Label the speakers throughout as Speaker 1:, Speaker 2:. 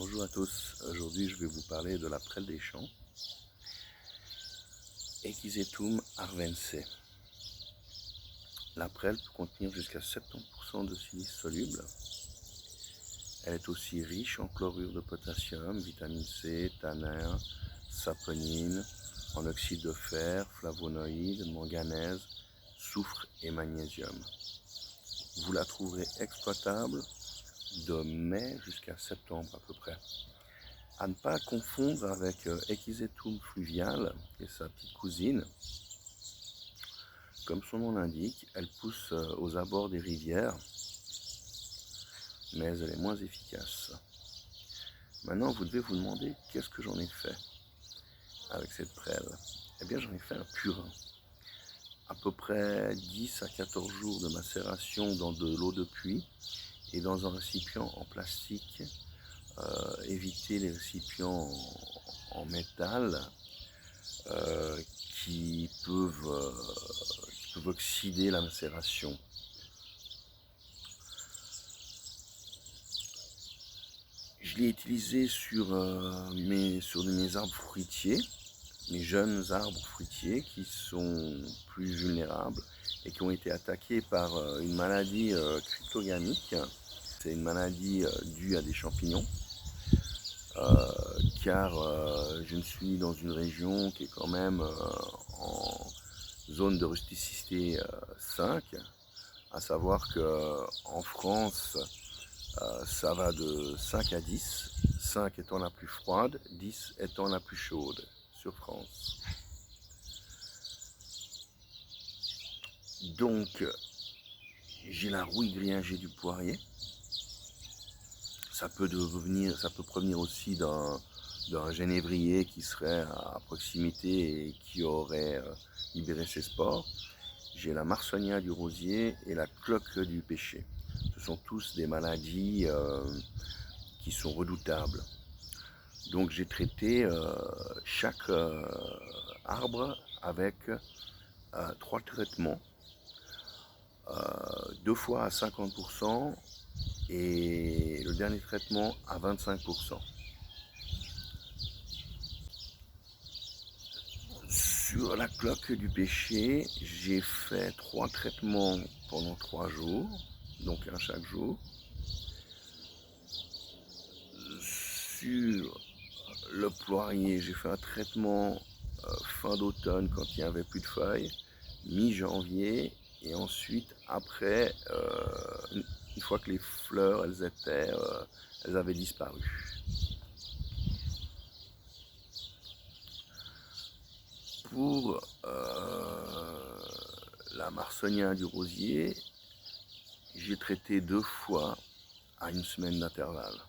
Speaker 1: Bonjour à tous, aujourd'hui je vais vous parler de la prêle des champs, Echisetum arvense. La prêle peut contenir jusqu'à 70% de silice soluble. Elle est aussi riche en chlorure de potassium, vitamine C, tanin, saponine, en oxyde de fer, flavonoïdes, manganèse, soufre et magnésium. Vous la trouverez exploitable de mai jusqu'à septembre à peu près. À ne pas confondre avec Echisetum fluvial, qui est sa petite cousine. Comme son nom l'indique, elle pousse aux abords des rivières, mais elle est moins efficace. Maintenant, vous devez vous demander qu'est-ce que j'en ai fait avec cette prêle. Eh bien, j'en ai fait un purin. À peu près 10 à 14 jours de macération dans de l'eau de pluie et dans un récipient en plastique. Éviter les récipients en métal qui peuvent oxyder la macération. Je l'ai utilisé sur mes arbres fruitiers, mes jeunes arbres fruitiers qui sont plus vulnérables et qui ont été attaqués par une maladie cryptogamique. C'est une maladie due à des champignons. Car je suis dans une région qui est quand même en zone de rusticité 5, à savoir qu'en France, ça va de 5 à 10, 5 étant la plus froide, 10 étant la plus chaude sur France. Donc, j'ai la rouille grillagée du poirier. Ça peut provenir aussi d'un genévrier qui serait à proximité et qui aurait libéré ses spores. J'ai la Marsonia du rosier et la cloque du pêcher. Ce sont tous des maladies qui sont redoutables. Donc j'ai traité chaque arbre avec 3 traitements, 2 fois à 50% et le dernier traitement à 25%. Sur la cloque du pêcher, j'ai fait 3 traitements pendant 3 jours, donc un chaque jour. Sur le poirier, j'ai fait un traitement fin d'automne quand il n'y avait plus de feuilles, mi-janvier, et ensuite après, une fois que les fleurs elles avaient disparu. Pour la Marsonia du rosier, j'ai traité 2 fois à 1 semaine d'intervalle.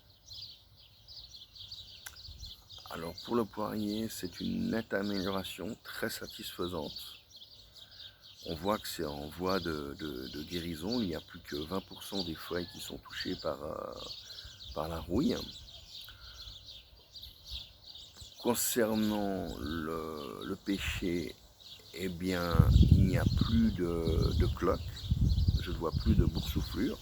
Speaker 1: Alors pour le poirier, c'est une nette amélioration, très satisfaisante. On voit que c'est en voie de guérison, il n'y a plus que 20% des feuilles qui sont touchées par la rouille. Concernant le pêcher, eh bien, il n'y a plus de cloques, je ne vois plus de boursouflure,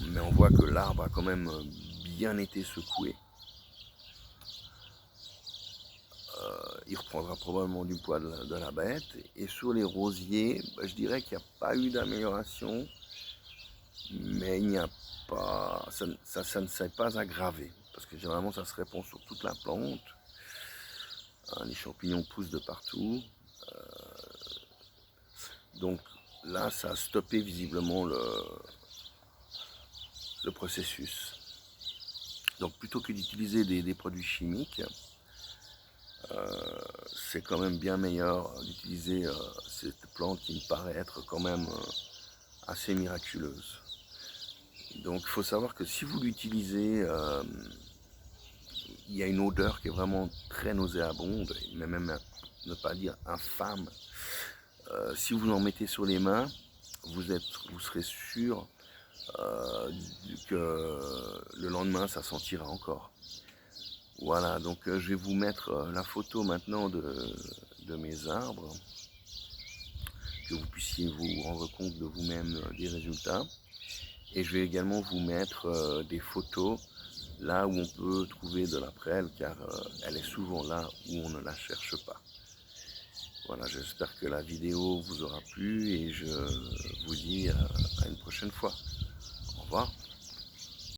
Speaker 1: mais on voit que l'arbre a quand même bien été secoué. Il reprendra probablement du poids de la bête. Et sur les rosiers, je dirais qu'il n'y a pas eu d'amélioration, mais il n'y a pas, ça ne s'est pas aggravé, parce que généralement ça se répand sur toute la plante. Les champignons poussent de partout. Donc là, ça a stoppé visiblement le processus. Donc plutôt que d'utiliser des produits chimiques, c'est quand même bien meilleur d'utiliser cette plante qui me paraît être quand même assez miraculeuse. Donc il faut savoir que si vous l'utilisez, il y a une odeur qui est vraiment très nauséabonde, mais même ne pas dire infâme. Si vous en mettez sur les mains, vous serez sûr que le lendemain ça sentira encore. Voilà, donc je vais vous mettre la photo maintenant de mes arbres, que vous puissiez vous rendre compte de vous-même des résultats. Et je vais également vous mettre des photos là où on peut trouver de la prêle, car elle est souvent là où on ne la cherche pas. Voilà, j'espère que la vidéo vous aura plu et je vous dis à une prochaine fois. Au revoir.